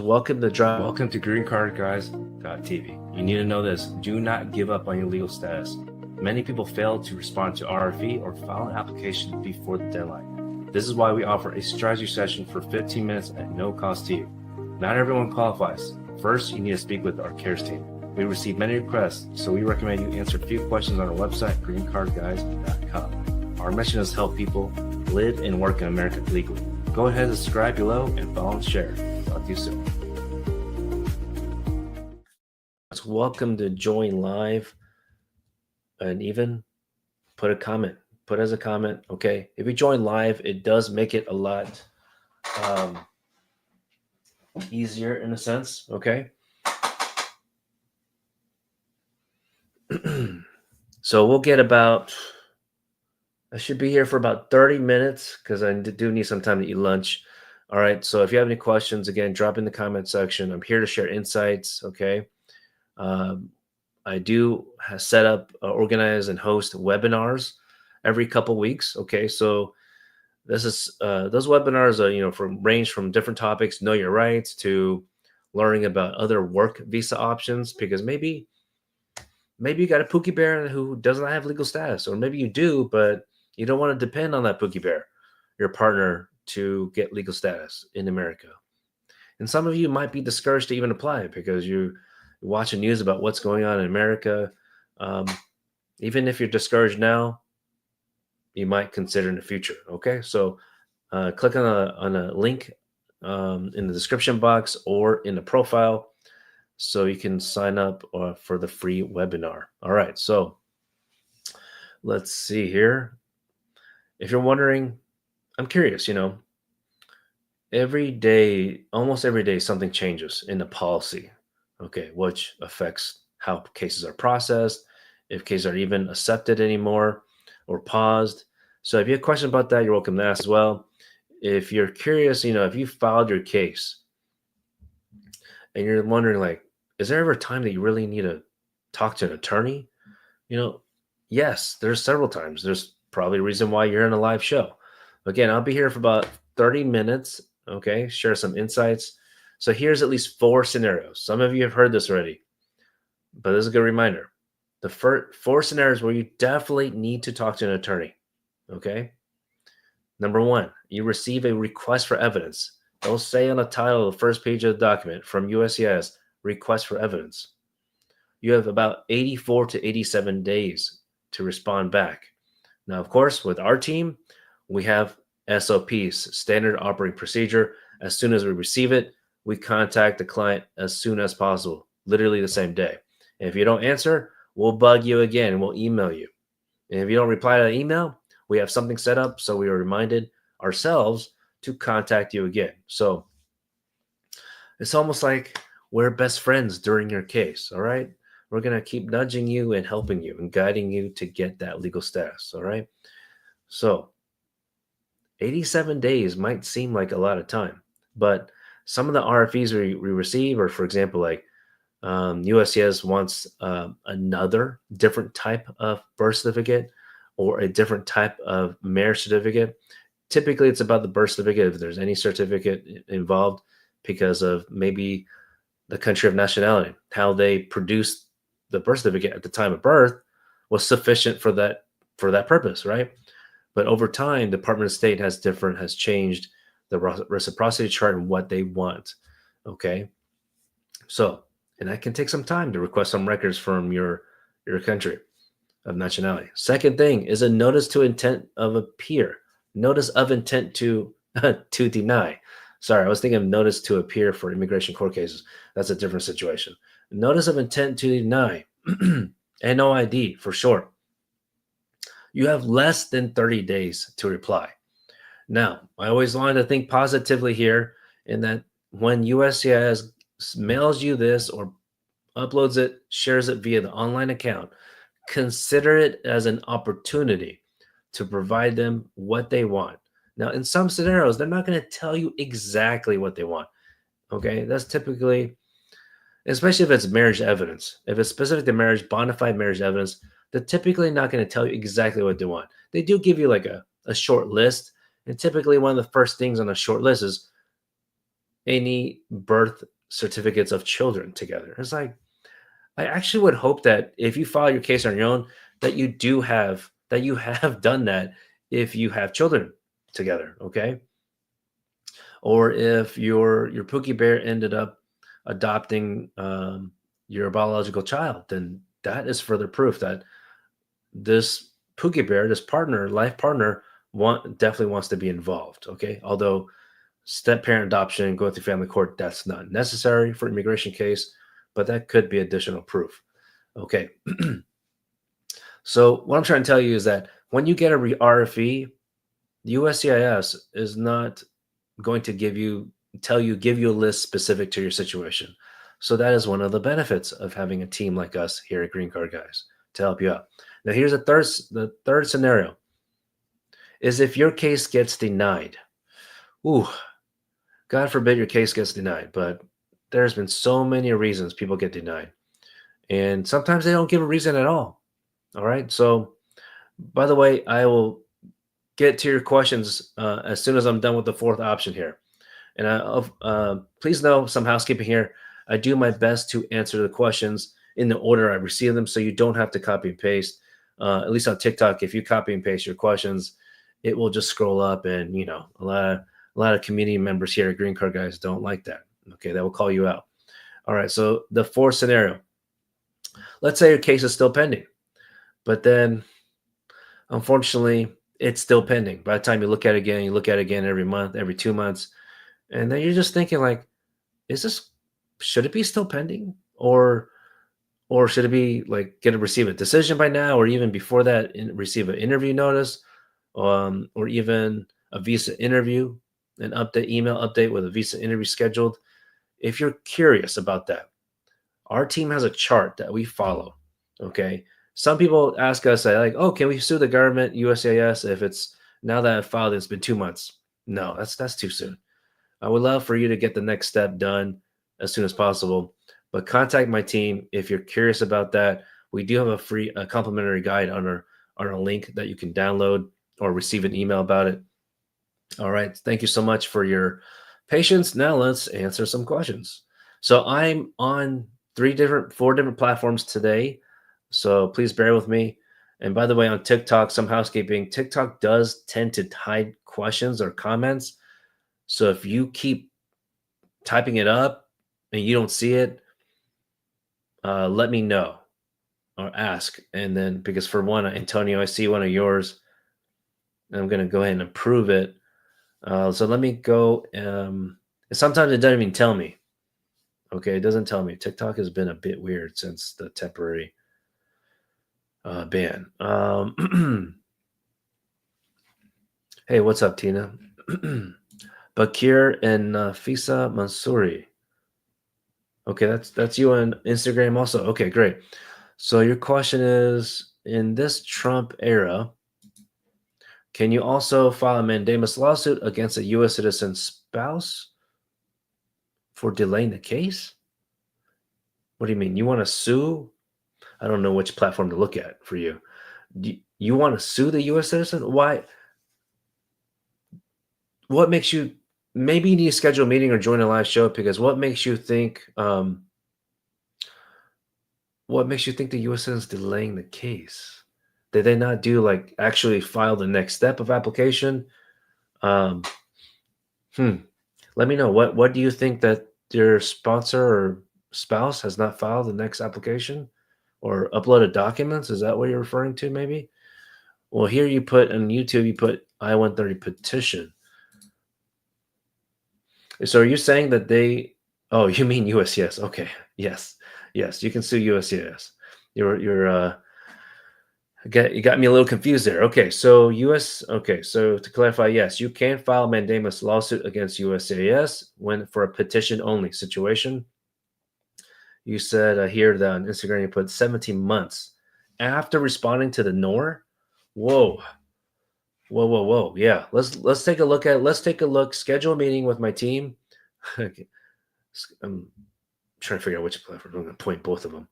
welcome to greencardguys.tv. You need to know this. Do not give up on your legal status. Many people fail to respond to RFE or file an application before the deadline. This is why we offer a strategy session for 15 minutes at no cost to you. Not everyone qualifies. First, you need to speak with our CARES team. We receive many requests, so we recommend you answer a few questions on our website, greencardguys.com. Our mission is to help people live and work in America legally. Go ahead and subscribe below and follow and share. Talk to you soon. Welcome to join live, and even put a comment. Put as a comment, okay? If you join live, it does make it a lot easier in a sense, okay? So we'll get I should be here for about 30 minutes because I do need some time to eat lunch. All right. So if you have any questions, again, drop in the comment section. I'm here to share insights. Okay. I do set up, organize, and host webinars every couple weeks. Okay. So this is those webinars are, range from different topics, know your rights, to learning about other work visa options, because maybe you got a Pookie Bear who does not have legal status, or maybe you do, but you don't want to depend on that Pookie Bear, your partner, to get legal status in America. And some of you might be discouraged to even apply because you're watching news about what's going on in America. Even if you're discouraged now, you might consider in the future. Okay, so click on a link in the description box or in the profile, so you can sign up for the free webinar. All right, so let's see here. If you're wondering, I'm curious, every day, almost every day, something changes in the policy, okay, which affects how cases are processed, if cases are even accepted anymore or paused. So if you have a question about that, you're welcome to ask as well. If you're curious, if you filed your case and you're wondering, like, is there ever a time that you really need to talk to an attorney? Yes, there's several times. There's probably a reason why you're in a live show. Again, I'll be here for about 30 minutes, okay, share some insights. So here's at least 4 scenarios. Some of you have heard this already, but this is a good reminder. The first 4 scenarios where you definitely need to talk to an attorney, okay? Number 1, you receive a request for evidence. It'll say on the title of the first page of the document from USCIS, request for evidence. You have about 84 to 87 days to respond back. Now, of course, with our team, we have SOPs, standard operating procedure. As soon as we receive it, we contact the client as soon as possible, literally the same day. And if you don't answer, we'll bug you again and we'll email you. And if you don't reply to the email, we have something set up so we are reminded ourselves to contact you again. So it's almost like we're best friends during your case, all right? We're going to keep nudging you and helping you and guiding you to get that legal status, all right? So 87 days might seem like a lot of time, but some of the RFEs we receive are, for example, like USCIS wants another different type of birth certificate or a different type of marriage certificate. Typically, it's about the birth certificate, if there's any certificate involved, because of maybe the country of nationality, how they produced the birth certificate at the time of birth was sufficient for that purpose, right? But over time, the Department of State has changed the reciprocity chart and what they want. Okay, so, and that can take some time to request some records from your country of nationality. Second thing is a notice to intent of appear. Notice of intent to deny. Sorry, I was thinking of notice to appear for immigration court cases. That's a different situation. Notice of intent to deny, NOID for short. You have less than 30 days to reply. Now, I always wanted to think positively here, in that when USCIS mails you this or uploads it, shares it via the online account, consider it as an opportunity to provide them what they want. Now, in some scenarios, they're not going to tell you exactly what they want. Okay, that's typically, especially if it's marriage evidence. If it's specific to marriage, bonafide marriage evidence, they're typically not going to tell you exactly what they want. They do give you like a short list. And typically one of the first things on a short list is any birth certificates of children together. It's like, I actually would hope that if you file your case on your own, that you have done that if you have children together, okay? Or if your Pookie Bear ended up adopting your biological child, then that is further proof that this Pookie Bear, this partner, life partner, definitely wants to be involved. Okay, although step parent adoption, going through family court, that's not necessary for immigration case, but that could be additional proof. Okay, so what I'm trying to tell you is that when you get a RFE, the USCIS is not going to give you a list specific to your situation. So that is one of the benefits of having a team like us here at Green Card Guys to help you out. Now here's the third scenario is if your case gets denied. Ooh, God forbid your case gets denied, but there's been so many reasons people get denied. And sometimes they don't give a reason at all. All right. So by the way, I will get to your questions as soon as I'm done with the fourth option here. And please know some housekeeping here. I do my best to answer the questions in the order I receive them, so you don't have to copy and paste. At least on TikTok, if you copy and paste your questions, it will just scroll up, and a lot of community members here at Green Card Guys don't like that. Okay, that will call you out. All right, so the fourth scenario. Let's say your case is still pending, but then unfortunately it's still pending. By the time you look at it again, you look at it again every month, every 2 months, and then you're just thinking like, should it be still pending, or should it be like receive a decision by now, or even before that receive an interview notice, or even a visa interview, an email update with a visa interview scheduled? If you're curious about that, our team has a chart that we follow. Okay. Some people ask us like, oh, can we sue the government, USCIS, if it's now that I've filed, it's been 2 months? No, that's too soon. I would love for you to get the next step done as soon as possible, but contact my team if you're curious about that. We do have a complimentary guide on our link that you can download or receive an email about it. All right. Thank you so much for your patience. Now let's answer some questions. So I'm on 4 different platforms today. So please bear with me. And by the way, on TikTok, some housekeeping, TikTok does tend to hide questions or comments. So if you keep typing it up and you don't see it, let me know or ask. And then, because for one, Antonio, I see one of yours, and I'm going to go ahead and approve it. So let me go. Sometimes it doesn't even tell me. Okay, it doesn't tell me. TikTok has been a bit weird since the temporary ban. Hey, what's up, Tina? Bakir and Fisa Mansouri. Okay, that's you on Instagram also. Okay, great. So your question is, in this Trump era, can you also file a mandamus lawsuit against a U.S. citizen spouse for delaying the case? What do you mean? You want to sue? I don't know which platform to look at for you. You want to sue the U.S. citizen? Why? What makes you? Maybe you need to schedule a meeting or join a live show, because what makes you think? What makes you think the U.S. citizen is delaying the case? Did they not actually file the next step of application? Let me know. What do you think, that your sponsor or spouse has not filed the next application or uploaded documents? Is that what you're referring to, maybe? Well, here you put on YouTube, you put I-130 petition. So are you saying that oh, you mean USCIS? Okay. Yes, you can sue USCIS. You got me a little confused there. Okay, so so to clarify, yes, you can file a mandamus lawsuit against USCIS for a petition only situation. You said here that on Instagram you put 17 months after responding to the NOR. Whoa. Yeah, let's take a look. Schedule a meeting with my team. Okay. I'm trying to figure out which platform. I'm going to point both of them.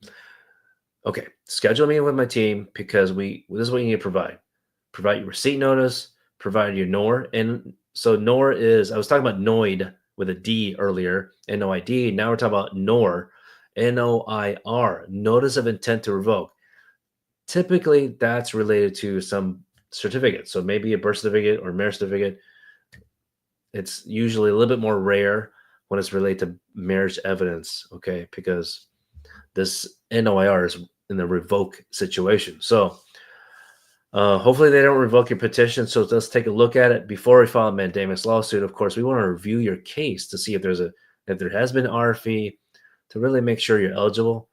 Okay, schedule a meeting with my team, because this is what you need to provide. Provide your receipt notice, provide your NOR. And so NOR is, I was talking about NOID with a D earlier, NOID. Now we're talking about NOR, NOIR, notice of intent to revoke. Typically, that's related to some certificate. So maybe a birth certificate or marriage certificate. It's usually a little bit more rare when it's related to marriage evidence, okay? Because this NOIR is in the revoke situation. So hopefully they don't revoke your petition. So let's take a look at it before we file a mandamus lawsuit. Of course, we want to review your case to see if there has been RFE to really make sure you're eligible.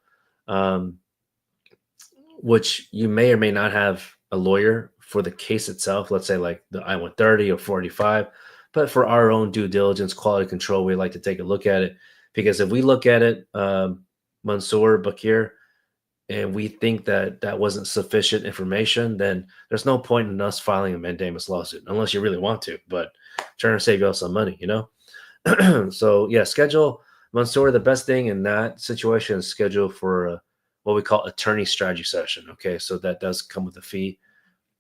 Which you may or may not have a lawyer for the case itself. Let's say like the I-130 or 485. But for our own due diligence, quality control, we like to take a look at it, because if we look at it, Mansour Bakir, and we think that that wasn't sufficient information, then there's no point in us filing a mandamus lawsuit unless you really want to, but trying to save you all some money, you know? So yeah, schedule Mansour. The best thing in that situation is schedule for what we call attorney strategy session. Okay. So that does come with a fee,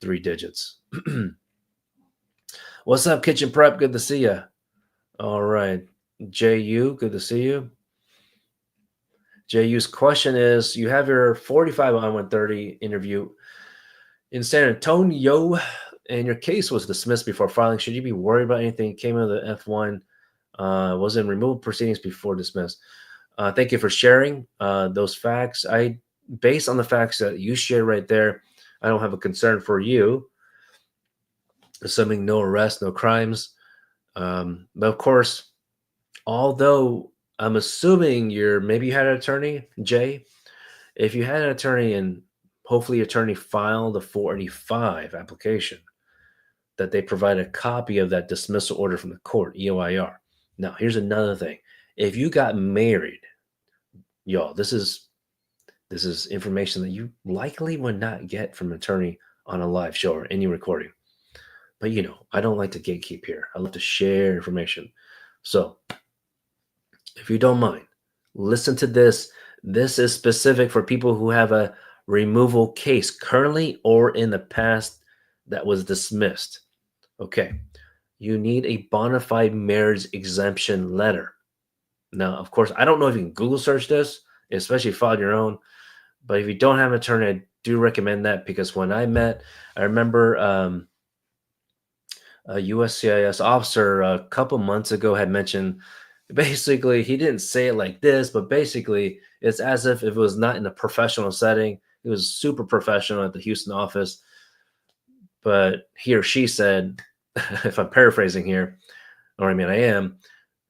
3 digits. What's up, Kitchen Prep? Good to see you. All right. JU, good to see you. JU's question is, you have your 45 on 130 interview in San Antonio, and your case was dismissed before filing. Should you be worried about anything? Came in the F1, was in removal proceedings before dismissed. Thank you for sharing those facts. Based on the facts that you shared right there, I don't have a concern for you, assuming no arrest, no crimes. But of course, although I'm assuming maybe you had an attorney, Jay. If you had an attorney and hopefully your attorney filed a 485 application, that they provide a copy of that dismissal order from the court, EOIR. Now, here's another thing. If you got married, y'all, this is information that you likely would not get from an attorney on a live show or any recording. But you know, I don't like to gatekeep here. I love to share information. So if you don't mind, listen to this. This is specific for people who have a removal case currently or in the past that was dismissed. Okay. You need a Bonafide marriage exemption letter. Now, of course, I don't know if you can Google search this, especially if you filed your own. But if you don't have an attorney, I do recommend that, because when I remember a USCIS officer a couple months ago had mentioned, basically, he didn't say it like this, but basically it's as if it was not in a professional setting. It was super professional at the Houston office. But he or she said, if I'm paraphrasing here, or I mean, I am,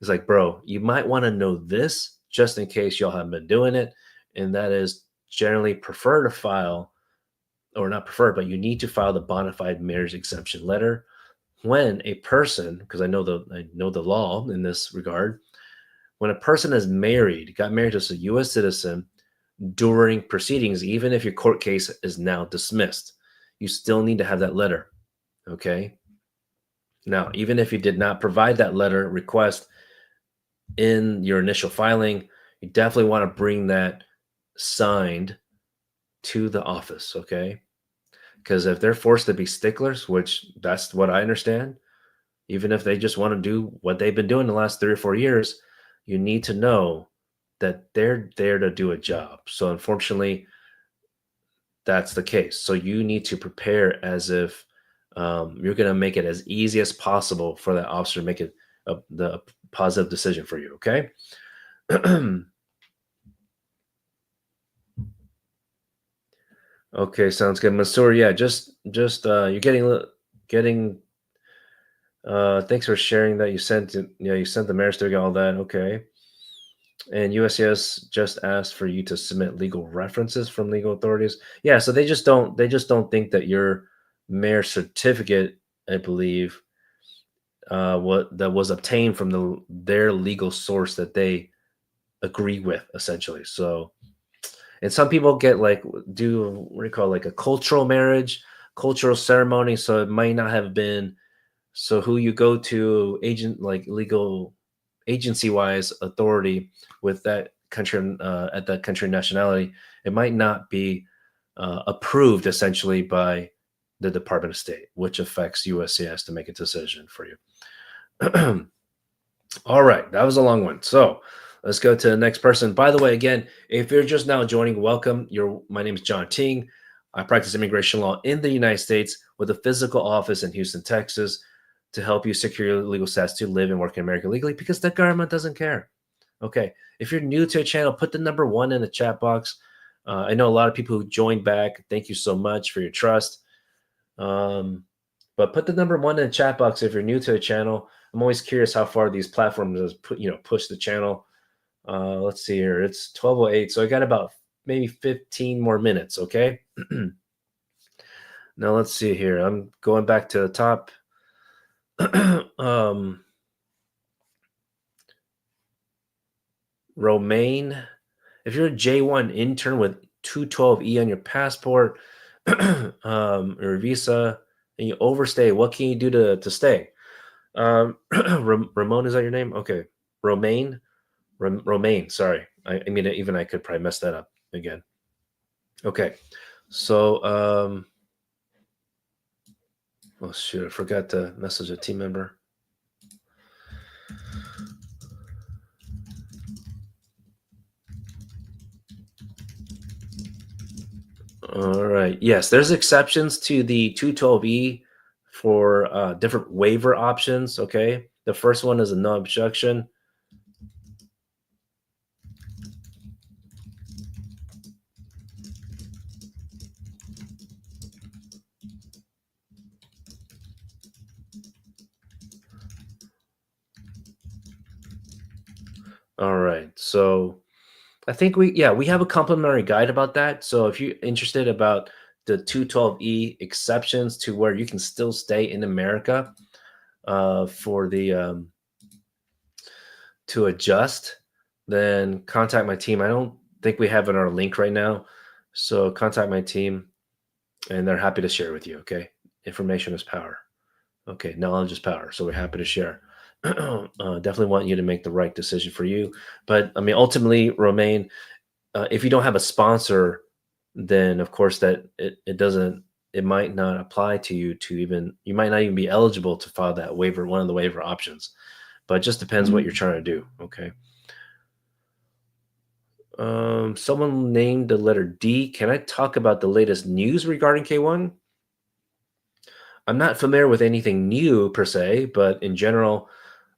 it's like, bro, you might want to know this just in case y'all haven't been doing it. And that is generally prefer to file, or not prefer, but you need to file the Bonafide marriage exemption letter when a person, because I know the law in this regard, when a person is married, got married to a U.S. citizen during proceedings, even if your court case is now dismissed, you still need to have that letter. Okay. Now, even if you did not provide that letter request in your initial filing, you definitely want to bring that signed to the office. Okay. Because if they're forced to be sticklers, which that's what I understand, even if they just want to do what they've been doing the last 3 or 4 years, you need to know that they're there to do a job. So unfortunately, that's the case. So you need to prepare as if you're going to make it as easy as possible for that officer to make it the positive decision for you. Okay. Okay, sounds good, Mansour. Yeah, just you're getting. Thanks for sharing that. You sent it. Yeah, you sent the marriage certificate, all that. Okay. And USCIS just asked for you to submit legal references from legal authorities. Yeah, so they just don't think that your marriage certificate, I believe, what that was obtained from their legal source that they agree with, essentially. So, and some people get like do what do you call it, like a cultural marriage, cultural ceremony. So it might not have been. So who you go to legal agency wise authority with that country at that country nationality, it might not be approved essentially by the Department of State, which affects USCIS to make a decision for you. All right, that was a long one. So let's go to the next person. By the way, again, if you're just now joining, welcome. My name is John Ting. I practice immigration law in the United States with a physical office in Houston, Texas, to help you secure your legal status to live and work in America legally because the government doesn't care. Okay. If you're new to the channel, put the number one in the chat box. I know a lot of people who joined back. Thank you so much for your trust. Um, but put the number one in the chat box if you're new to the channel. I'm always curious how far these platforms has push the channel. Let's see here. It's 12:08, so I got about maybe 15 more minutes. Okay. Now let's see here. I'm going back to the top. um, Romaine, if you're a J1 intern with 212E on your passport or visa, and you overstay, what can you do to stay? Ramon, is that your name? Okay. Romaine. Romaine, sorry. I mean, even I could probably mess that up again. Okay. So, oh shoot, I forgot to message a team member. All right. Yes, there's exceptions to the 212E for different waiver options. Okay. The first one is a no objection. All right. So I think we have a complimentary guide about that. So if you're interested about the 212E exceptions to where you can still stay in America for the to adjust, then contact my team. I don't think we have it in our link right now. So contact my team and they're happy to share with you. Okay. Information is power. Okay. Knowledge is power. So we're happy to share. Definitely want you to make the right decision for you. But I mean, ultimately, Romaine, if you don't have a sponsor, then of course that it doesn't, it might not apply to you to even, you might not even be eligible to file that waiver, one of the waiver options, but it just depends what you're trying to do. Okay. Someone named the letter D. Can I talk about the latest news regarding K1? I'm not familiar with anything new per se, but in general,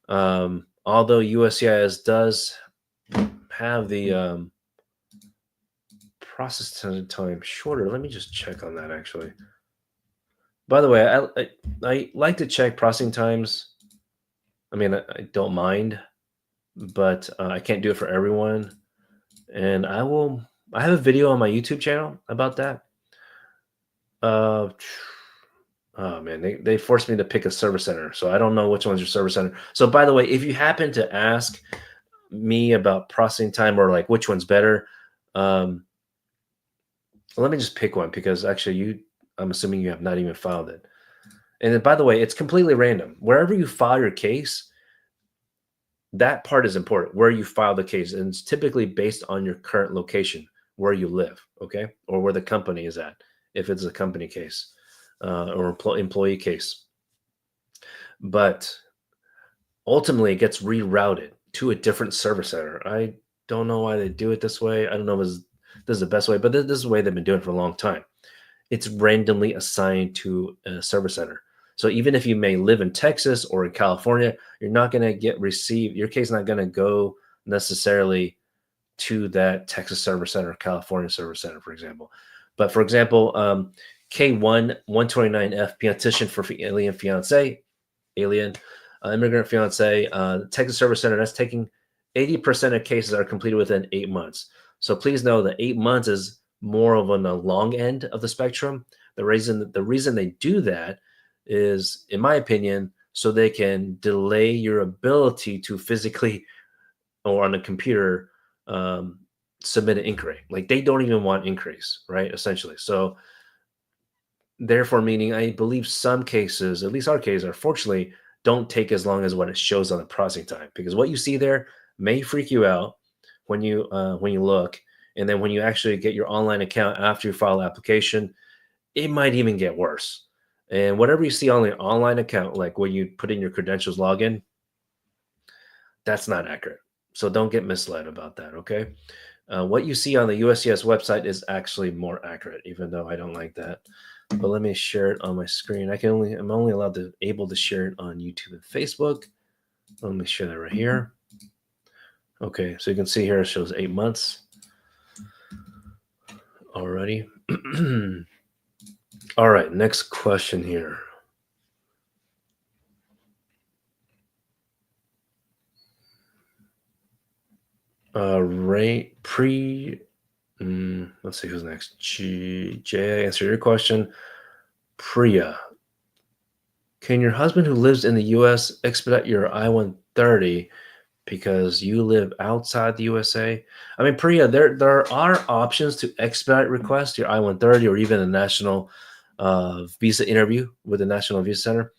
although USCIS does have the process time shorter, let me just check on that actually. By the way, I like to check processing times. I mean, I don't mind, but I can't do it for everyone. And I have a video on my YouTube channel about that. Uh, oh man, they forced me to pick a service center, so I don't know which one's your service center. So by the way, if you happen to ask me about processing time or like which one's better, um, let me just pick one because actually I'm assuming you have not even filed it. And then by the way, it's completely random. Wherever you file your case, that part is important. Where you file the case, and it's typically based on your current location, where you live, okay, or where the company is at, if it's a company case or employee case. But ultimately, it gets rerouted to a different service center. I don't know why they do it this way. I don't know if this is the best way, but this is the way they've been doing it for a long time. It's randomly assigned to a service center. So even if you may live in Texas or in California, you're not going to your case not going to go necessarily to that Texas service center, California service center, for example. But for example, K1 129F petition for alien fiance, alien immigrant fiance, Texas service center, that's taking 80% of cases are completed within 8 months. So please know that 8 months is more of on the long end of the spectrum. The reason they do that is, in my opinion, so they can delay your ability to physically or on a computer um, submit an inquiry. Like they don't even want inquiries, right? Essentially. So therefore, meaning I believe some cases, at least our case, unfortunately, don't take as long as what it shows on the processing time because what you see there may freak you out when you look, and then when you actually get your online account after you file application, it might even get worse. And whatever you see on the online account, like when you put in your credentials login, That's not accurate. So don't get misled about that, okay? What you see on the USCIS website is actually more accurate, even though I don't like that. But let me share it on my screen. I'm only able to share it on YouTube and Facebook. Let me share that right here. Okay, so you can see here it shows 8 months already. All right, next question here. Let's see who's next. Jay, answer your question. Priya, can your husband who lives in the U.S. expedite your I-130 because you live outside the USA? I mean, Priya, there are options to expedite request your I-130 or even a national visa interview with the National Visa Center.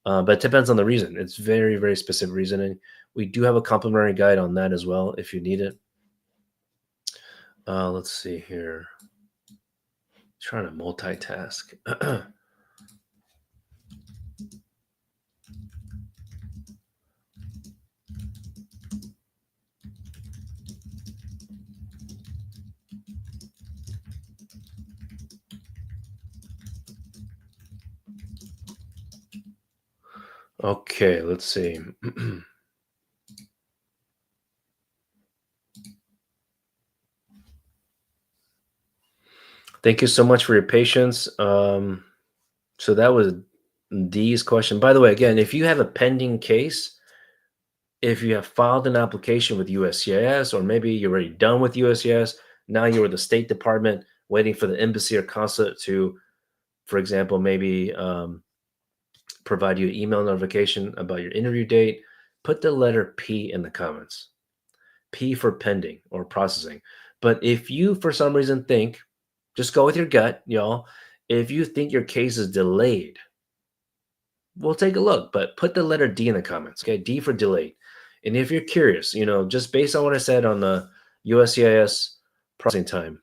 But it depends on the reason. It's very, very specific reasoning. We do have a complimentary guide on that as well if you need it. Let's see here. Trying to multitask. Okay, let's see. Thank you so much for your patience. So that was D's question. By the way, again, if you have a pending case, if you have filed an application with USCIS, or maybe you're already done with USCIS, now you're with the State Department waiting for the embassy or consulate to, for example, maybe provide you an email notification about your interview date, put the letter P in the comments. P for pending or processing. But if you, for some reason, think, just go with your gut, y'all. If you think your case is delayed, we'll take a look, but put the letter D in the comments. Okay, D for delayed. And if you're curious, just based on what I said on the USCIS processing time,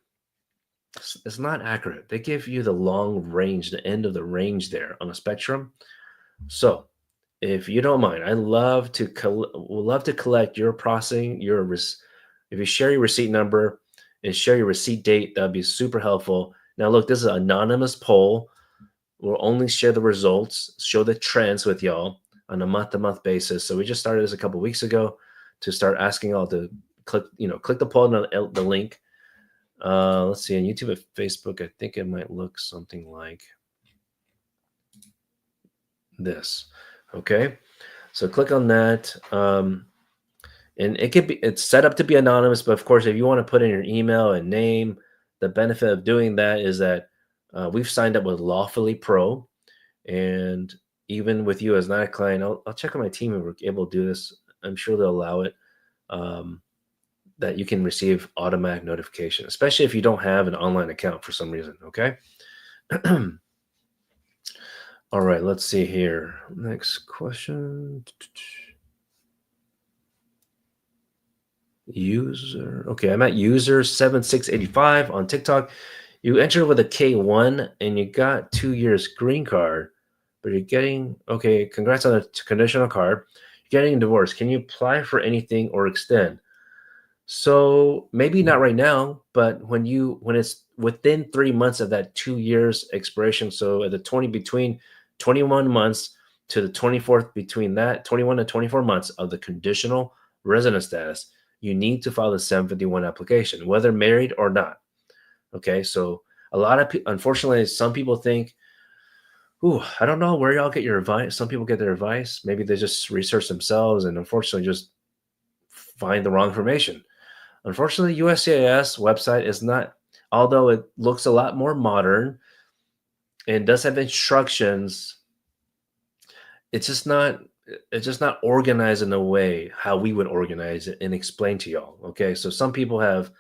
it's not accurate. They give you the long range, the end of the range there on a spectrum. So, if you don't mind, I love to collect your processing, if you share your receipt number and share your receipt date, that'd be super helpful. Now, look, this is an anonymous poll. We'll only share the results, show the trends with y'all on a month-to-month basis. So we just started this a couple weeks ago to start asking y'all to click the poll on the link. Let's see, on YouTube and Facebook, I think it might look something like this. Okay, so click on that. And it's set up to be anonymous, but of course, if you want to put in your email and name, the benefit of doing that is that we've signed up with Lawfully Pro, and even with you as not a client, I'll check on my team if we're able to do this. I'm sure they'll allow it, that you can receive automatic notification, especially if you don't have an online account for some reason. Okay. All right, let's see here. Next question. User. Okay, I'm at user 7685 on TikTok. You entered with a K1 and you got 2 years green card, but you're getting congrats on a conditional card. You're getting divorced. Can you apply for anything or extend? So maybe not right now, but when it's within 3 months of that 2 years expiration, so at the between 21 months to the 24th, between that 21 to 24 months of the conditional resident status, you need to file the 751 application, whether married or not. Okay, so a lot of people, unfortunately, some people think, I don't know where y'all get your advice. Some people get their advice. Maybe they just research themselves and unfortunately just find the wrong information. Unfortunately, USCIS website is not, although it looks a lot more modern and does have instructions, it's just not organized in a way how we would organize it and explain to y'all. Okay, so some people have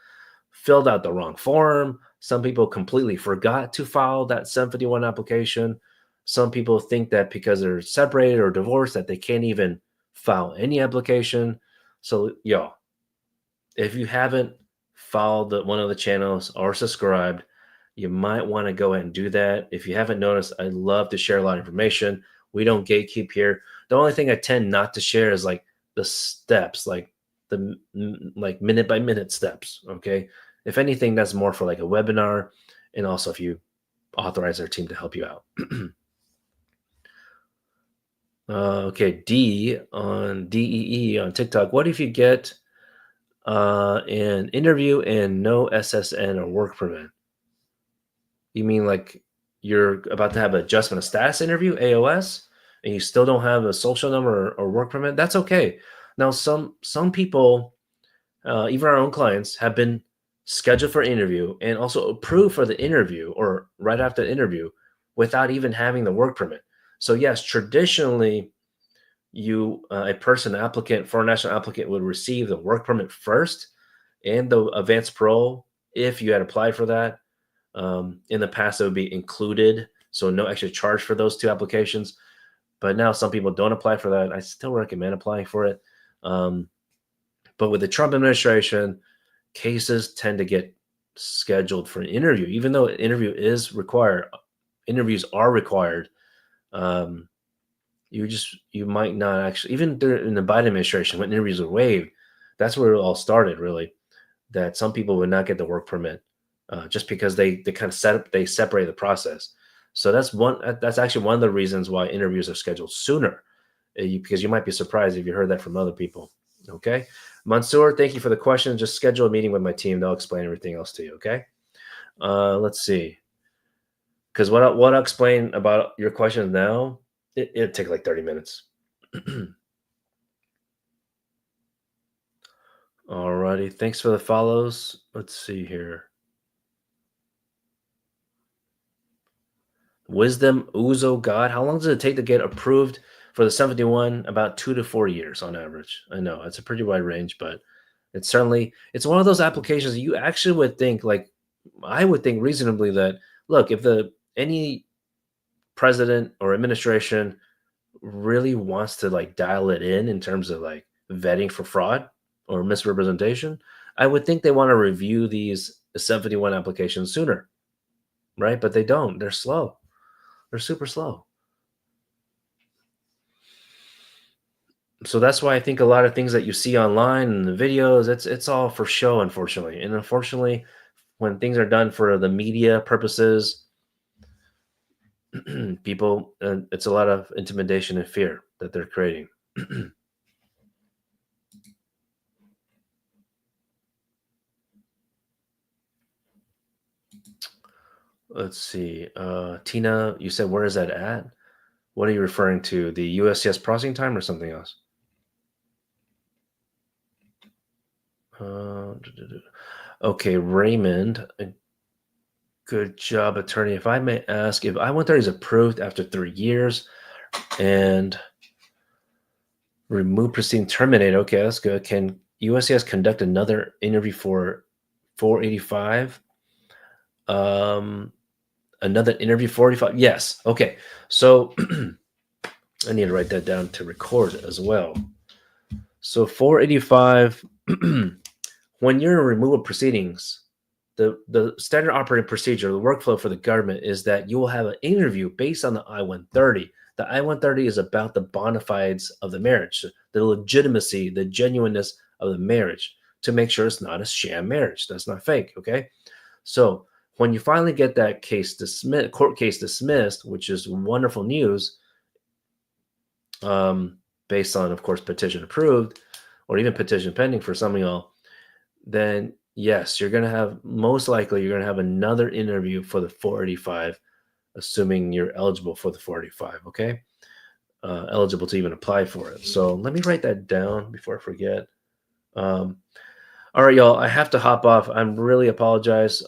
filled out the wrong form. Some people completely forgot to file that 751 application. Some people think that because they're separated or divorced that they can't even file any application. So y'all, if you haven't followed one of the channels or subscribed, you might want to go ahead and do that. If you haven't noticed, I love to share a lot of information. We don't gatekeep here. The only thing I tend not to share is like the steps, like like minute by minute steps. Okay. If anything, that's more for like a webinar, and also if you authorize our team to help you out. Okay, DEE on TikTok. What if you get an interview and no SSN or work permit? You mean like you're about to have an adjustment of status interview, AOS, and you still don't have a social number or work permit? That's okay. Now, some people, even our own clients, have been scheduled for interview and also approved for the interview or right after the interview without even having the work permit. So yes, traditionally, a person, applicant, foreign national applicant, would receive the work permit first and the advanced parole if you had applied for that. In the past, it would be included, so no extra charge for those two applications. But now some people don't apply for that. I still recommend applying for it. But with the Trump administration, cases tend to get scheduled for an interview, even though an interview is required. Interviews are required. Um, you might not actually, even in the Biden administration, when interviews were waived, that's where it all started, really. That some people would not get the work permit just because they kind of separate the process. So that's actually one of the reasons why interviews are scheduled sooner, because you might be surprised if you heard that from other people. Okay, Mansoor, thank you for the question. Just schedule a meeting with my team; they'll explain everything else to you. Okay, let's see. Because what I'll explain about your questions now, it'll take like 30 minutes. Alrighty, thanks for the follows. Let's see here. Wisdom Uzo God. How long does it take to get approved for the 71? About 2 to 4 years on average. I know it's a pretty wide range, but it's one of those applications you actually would think, like, I would think reasonably that, look, if any president or administration really wants to like dial it in terms of like vetting for fraud or misrepresentation, I would think they want to review these 71 applications sooner, right? But they don't. They're slow. They're super slow. So that's why I think a lot of things that you see online and the videos, it's all for show, unfortunately. And unfortunately, when things are done for the media purposes, people, it's a lot of intimidation and fear that they're creating. Let's see. Tina, you said, where is that at? What are you referring to? The USCIS processing time or something else? Okay, Raymond. Good job, attorney. If I may ask, if I-130 is approved after 3 years and remove proceeding terminated, okay, that's good. Can USCIS conduct another interview for 485? Another interview 485? Yes. Okay. So I need to write that down to record as well. So 485, when you're in removal proceedings, the standard operating procedure, the workflow for the government is that you will have an interview based on the I-130. The I-130 is about the bona fides of the marriage, the legitimacy, the genuineness of the marriage, to make sure it's not a sham marriage. That's not fake, okay? So when you finally get that case dismissed, court case dismissed, which is wonderful news, based on, of course, petition approved or even petition pending for some of y'all, then yes, most likely you're going to have another interview for the 485, assuming you're eligible for the 485. Okay. Eligible to even apply for it. So let me write that down before I forget. All right, y'all, I have to hop off. I'm really apologize.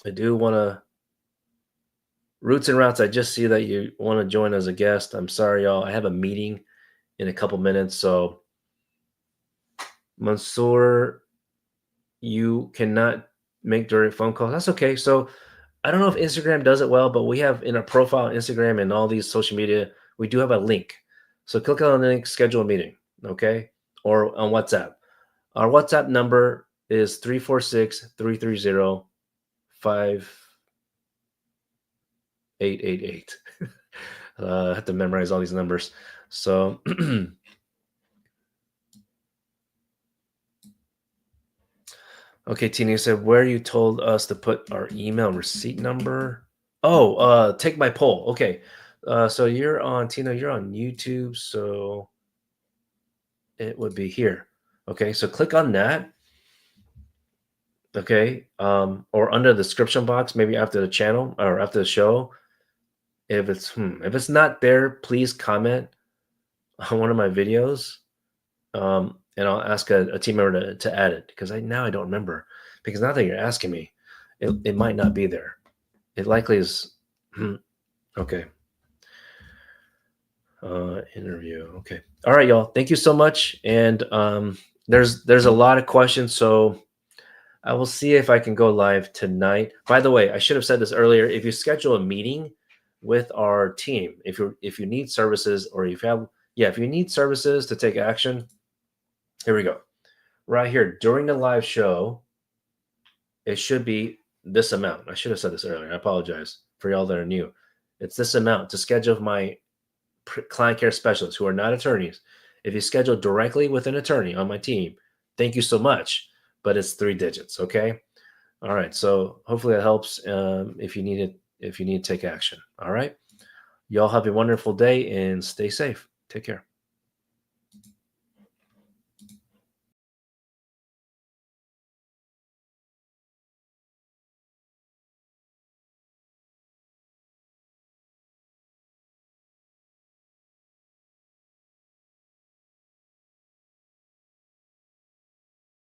I do want to Roots and Routes. I just see that you want to join as a guest. I'm sorry, y'all. I have a meeting in a couple minutes. So Mansoor, you cannot make direct phone calls. That's okay. So I don't know if Instagram does it well, but we have in our profile on Instagram and all these social media, we do have a link. So click on the link, schedule a meeting, okay? Or on WhatsApp. Our WhatsApp number is 346-330-5888. I have to memorize all these numbers. So Okay, Tina said, where you told us to put our email receipt number. Oh, take my poll. Okay. So you're on, Tina, you're on YouTube. So it would be here. Okay. So click on that. Okay. Or under the description box, maybe after the channel or after the show. If it's not there, please comment on one of my videos. And I'll ask a team member to add it because now I don't remember. Because now that you're asking me, it might not be there. It likely is. Okay. Interview. Okay. All right, y'all. Thank you so much. And there's a lot of questions, so I will see if I can go live tonight. By the way, I should have said this earlier. If you schedule a meeting with our team, if you need services or if you need services to take action, here we go. Right here during the live show, it should be this amount. I should have said this earlier. I apologize for y'all that are new. It's this amount to schedule my client care specialists who are not attorneys. If you schedule directly with an attorney on my team, thank you so much. But it's 3 digits. Okay. All right. So hopefully that helps. If you need it, if you need to take action. All right. Y'all have a wonderful day and stay safe. Take care.